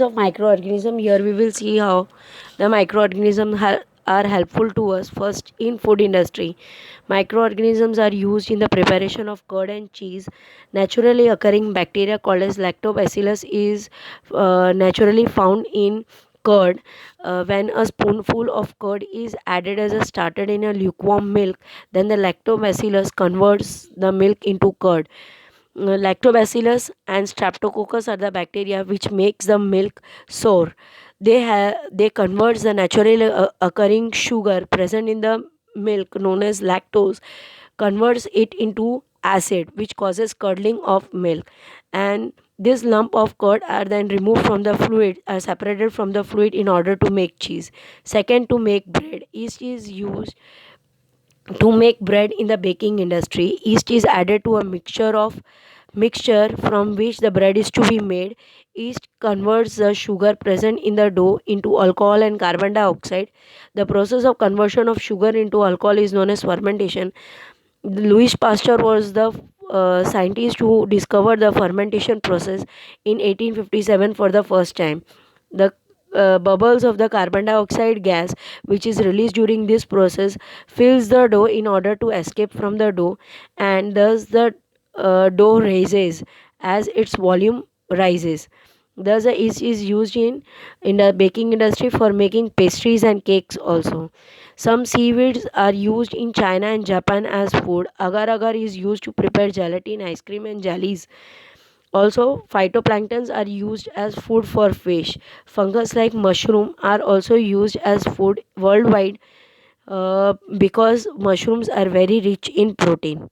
of microorganism. Here we will see how the microorganisms are helpful to us. First, in food industry, microorganisms are used in the preparation of curd and cheese. Naturally occurring bacteria called as lactobacillus is naturally found in curd. When a spoonful of curd is added as a starter in a lukewarm milk, then the lactobacillus converts the milk into curd. Lactobacillus and streptococcus are the bacteria which makes the milk sour. They convert the naturally occurring sugar present in the milk known as lactose, converts it into acid which causes curdling of milk, and this lump of curd are then removed from the fluid, are separated from the fluid in order to make cheese. Second, to make bread, yeast is used to make bread in the baking industry. Yeast is added to a mixture from which the bread is to be made. Yeast converts the sugar present in the dough into alcohol and carbon dioxide. The process of conversion of sugar into alcohol is known as fermentation. Louis Pasteur was the scientist who discovered the fermentation process in 1857 for the first time. The bubbles of the carbon dioxide gas, which is released during this process, fills the dough in order to escape from the dough, and thus the dough rises as its volume rises. Thus, the yeast is used in the baking industry for making pastries and cakes also. Some seaweeds are used in China and Japan as food. Agar agar is used to prepare gelatin, ice cream, and jellies. Also, phytoplanktons are used as food for fish. Fungus like mushroom are also used as food worldwide because mushrooms are very rich in protein.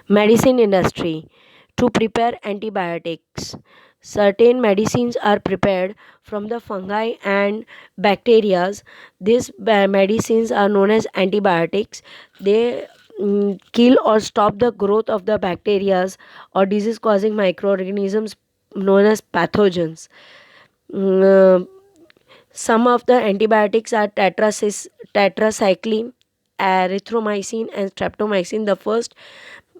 Medicine industry to prepare antibiotics. Certain medicines are prepared from the fungi and bacteria. These medicines are known as antibiotics. They kill or stop the growth of the bacteria or disease causing microorganisms known as pathogens. Mm, uh, some of the antibiotics are tetracycline, erythromycin, and streptomycin. The first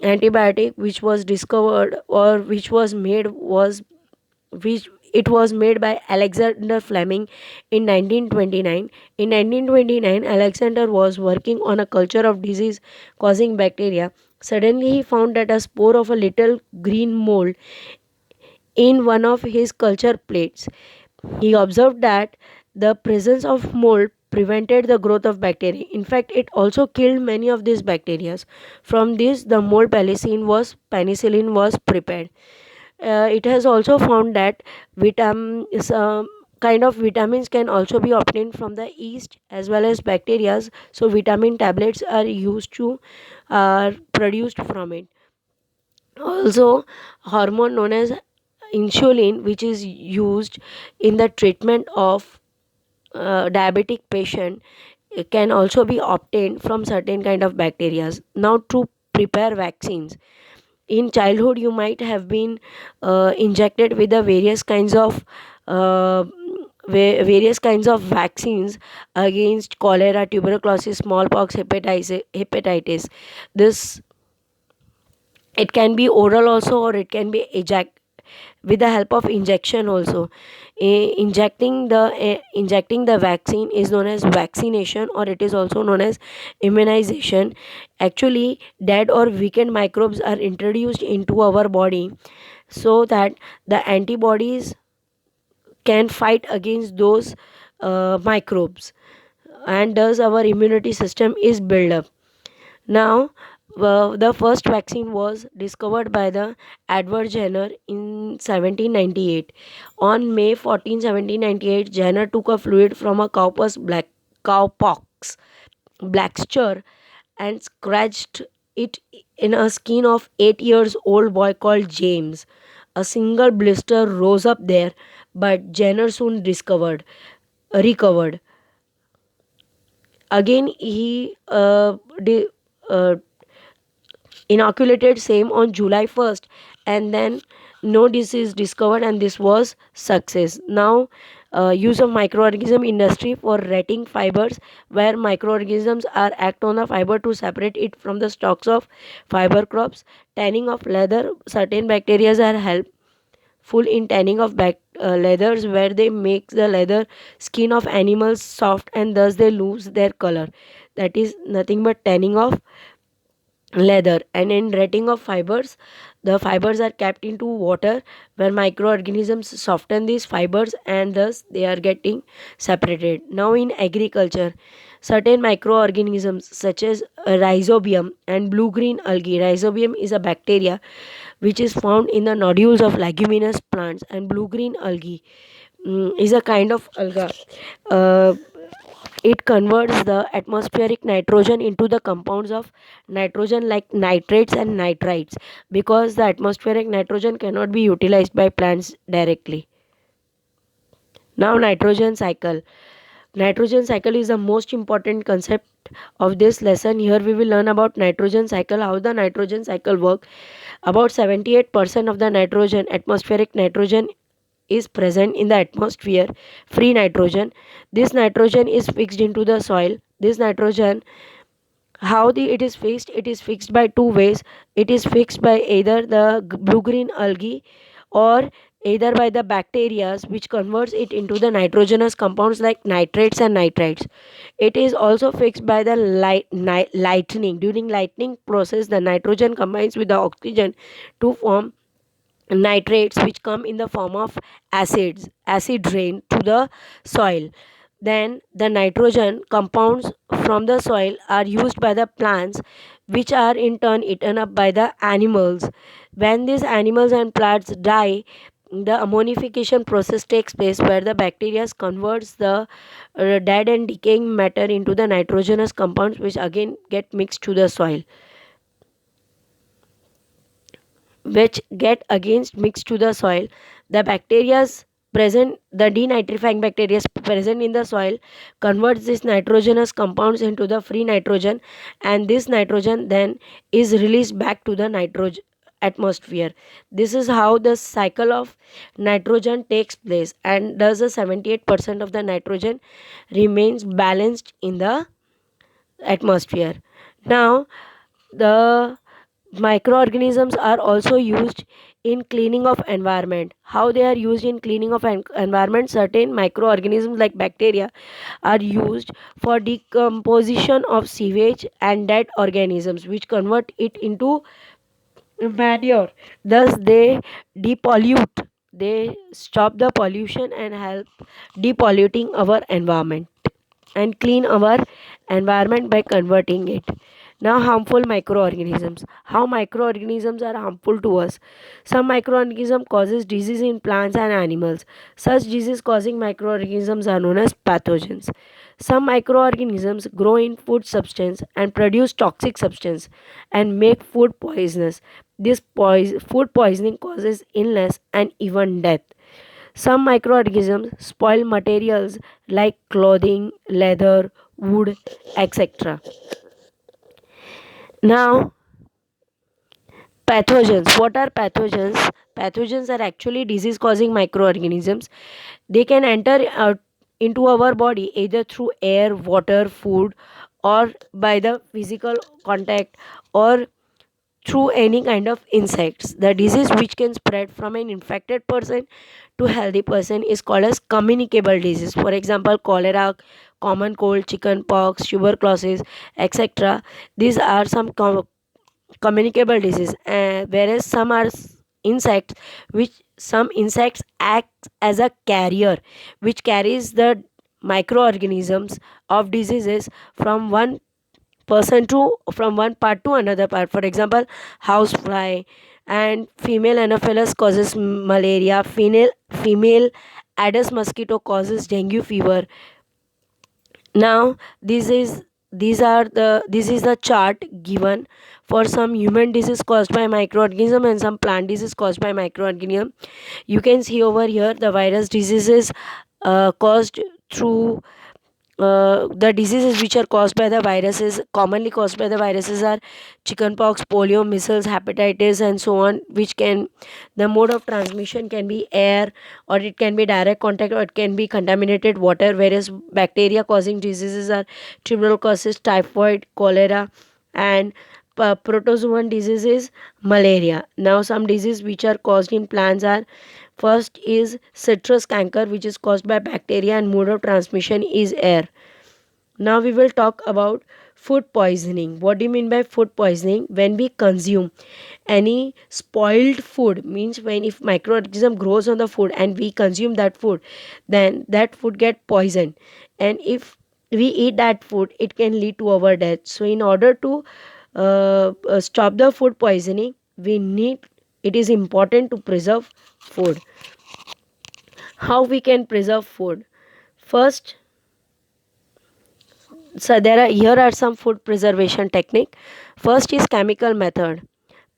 antibiotic which was discovered or which was made was which it was made by Alexander Fleming in 1929. In 1929, Alexander was working on a culture of disease causing bacteria. Suddenly, he found that a spore of a little green mold in one of his culture plates. He observed that the presence of mold prevented the growth of bacteria. In fact, it also killed many of these bacteria. From this, the mold penicillin was prepared. It has also found that some kind of vitamins can also be obtained from the yeast as well as bacteria. So, vitamin tablets are used to are produced from it. Also, hormone known as insulin, which is used in the treatment of diabetic patient, can also be obtained from certain kind of bacteria. Now, to prepare vaccines, in childhood you might have been injected with the uh, various kinds of vaccines against cholera, tuberculosis, smallpox, hepatitis. This, it can be oral also, or it can be with the help of injection also. Injecting the vaccine is known as vaccination, or it is also known as immunization. Actually, dead or weakened microbes are introduced into our body so that the antibodies can fight against those microbes, and thus our immunity system is built up. Now, the first vaccine was discovered by the Edward Jenner in 1798. On May 14, 1798, Jenner took a fluid from a cowpox blacksture and scratched it in a skin of 8 years old boy called James. A single blister rose up there, but Jenner soon recovered. Again, he uh, inoculated same on July 1st, and then no disease discovered, and this was success. Now, use of microorganism industry for retting fibers, where microorganisms are act on the fiber to separate it from the stalks of fiber crops. Tanning of leather, certain bacteria are help full in tanning of leathers, where they make the leather skin of animals soft and thus they lose their color. That is nothing but tanning of leather. And in retting of fibers, the fibers are kept into water where microorganisms soften these fibers and thus they are getting separated. Now in agriculture, certain microorganisms such as rhizobium and blue green algae. Rhizobium is a bacteria which is found in the nodules of leguminous plants, and blue green algae is a kind of alga. uh, it converts the atmospheric nitrogen into the compounds of nitrogen like nitrates and nitrites, because the atmospheric nitrogen cannot be utilized by plants directly. Now, nitrogen cycle. Nitrogen cycle is the most important concept of this lesson. Here we will learn about nitrogen cycle, how the nitrogen cycle work. About 78% of the nitrogen, atmospheric nitrogen, is present in the atmosphere, free nitrogen. This nitrogen is fixed into the soil. This nitrogen, how it is fixed? It is fixed by two ways. It is fixed by either the blue green algae, or either by the bacteria which converts it into the nitrogenous compounds like nitrates and nitrites. It is also fixed by the lightning. During lightning process, the nitrogen combines with the oxygen to form nitrates, which come in the form of acid rain to the soil. Then the nitrogen compounds from the soil are used by the plants, which are in turn eaten up by the animals. When these animals and plants die, the ammonification process takes place where the bacteria converts the dead and decaying matter into the nitrogenous compounds, which again get mixed to the soil, which get against mixed to the soil. The bacteria's present, the denitrifying bacteria present in the soil, converts these nitrogenous compounds into the free nitrogen, and this nitrogen then is released back to the nitrogen atmosphere. This is how the cycle of nitrogen takes place, and thus the 78% of the nitrogen remains balanced in the atmosphere. Now, the microorganisms are also used in cleaning of environment. How they are used in cleaning of environment? Certain microorganisms like bacteria are used for decomposition of sewage and dead organisms, which convert it into manure. Thus they depollute, they stop the pollution and help depolluting our environment and clean our environment by converting it. Now, harmful microorganisms. How microorganisms are harmful to us? Some microorganism causes disease in plants and animals. Such disease causing microorganisms are known as pathogens. Some microorganisms grow in food substance and produce toxic substance and make food poisonous. This food poisoning causes illness and even death. Some microorganisms spoil materials like clothing, leather, wood, etc. Now, pathogens. What are pathogens? Pathogens are actually disease causing microorganisms. They can enter into our body either through air, water, food, or by the physical contact, or through any kind of insects. The disease which can spread from an infected person to healthy person is called as communicable disease. For example, cholera, common cold, chicken pox, tuberculosis, etc. These are some communicable disease, whereas some are insects, which some insects act as a carrier which carries the microorganisms of diseases from one person to from one part to another part. For example, housefly and female anopheles causes malaria, female aedes mosquito causes dengue fever. Now this is the chart given for some human disease caused by microorganism and some plant disease caused by microorganism. You can see over here the virus diseases caused through the diseases which are caused by the viruses, commonly caused by the viruses, are chickenpox, polio, measles, hepatitis, and so on. Which can, the mode of transmission can be air, or it can be direct contact, or it can be contaminated water. Whereas bacteria causing diseases are tuberculosis, typhoid, cholera, and protozoan disease is malaria. Now, some diseases which are caused in plants are First is citrus canker, which is caused by bacteria, and mode of transmission is air. Now we will talk about food poisoning. What do you mean by food poisoning? When we consume any spoiled food, means when if microorganism grows on the food and we consume that food, then that food get poisoned. And if we eat that food, it can lead to our death. So in order to stop the food poisoning, we need it is important to preserve food. How we can preserve food? First, so here are some food preservation technique. First is chemical method.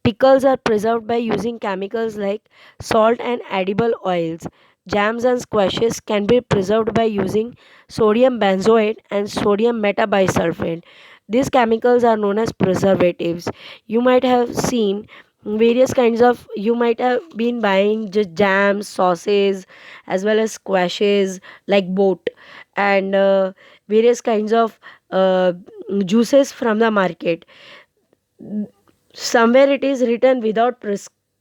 Pickles are preserved by using chemicals like salt and edible oils. Jams and squashes can be preserved by using sodium benzoate and sodium metabisulfate. These chemicals are known as preservatives. You might have seen various kinds of, you might have been buying just jams, sauces, as well as squashes like boat, and various kinds of juices from the market. Somewhere it is written without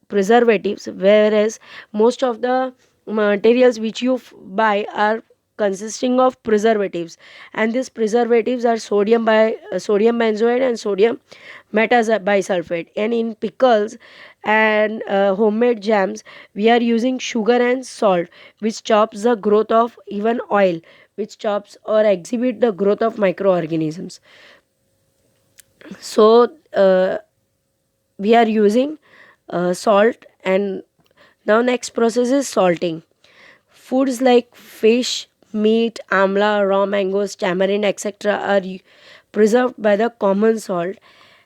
preservatives, whereas most of the materials which you buy are consisting of preservatives, and these preservatives are sodium benzoate and sodium metabisulfate. And in pickles and homemade jams, we are using sugar and salt, which stops the growth of even oil, which stops or exhibit the growth of microorganisms. So we are using salt. And now next process is salting. Foods like fish, meat, amla, raw mangoes, tamarind, etc. are preserved by the common salt.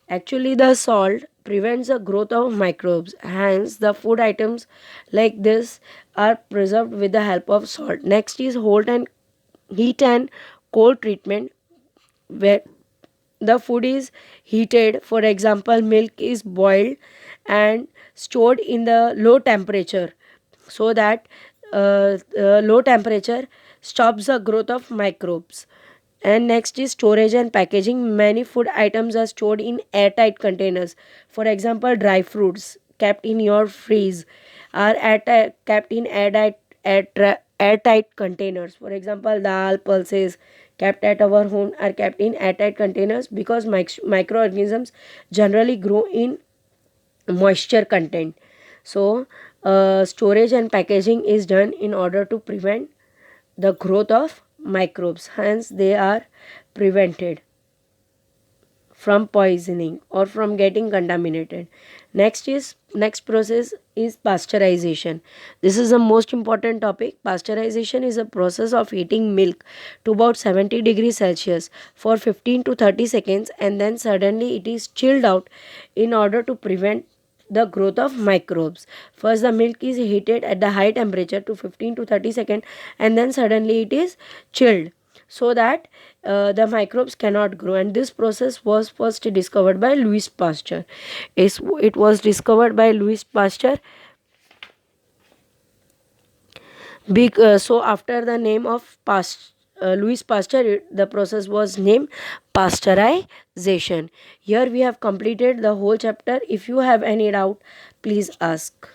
Actually, the salt prevents the growth of microbes, hence the food items like this are preserved with the help of salt. Next is heat and cold treatment, where the food is heated. For example, milk is boiled and stored in the low temperature, so that low temperature stops the growth of microbes. And next is storage and packaging. Many food items are stored in airtight containers. For example, dry fruits kept in your freeze are kept in airtight containers. For example, dal, pulses kept at our home are kept in airtight containers, because microorganisms generally grow in moisture content. So storage and packaging is done in order to prevent the growth of microbes, hence they are prevented from poisoning or from getting contaminated. Next process is pasteurization. This is the most important topic. Pasteurization is a process of heating milk to about 70 degrees Celsius for 15 to 30 seconds, and then suddenly it is chilled out in order to prevent the growth of microbes. First, the milk is heated at the high temperature to 15 to 30 seconds, and then suddenly it is chilled, so that the microbes cannot grow. And this process was first discovered by Louis Pasteur. It was discovered by Louis Pasteur. So after the name of Louis Pasteur, the process was named pasteurization. Here we have completed the whole chapter. If you have any doubt, please ask.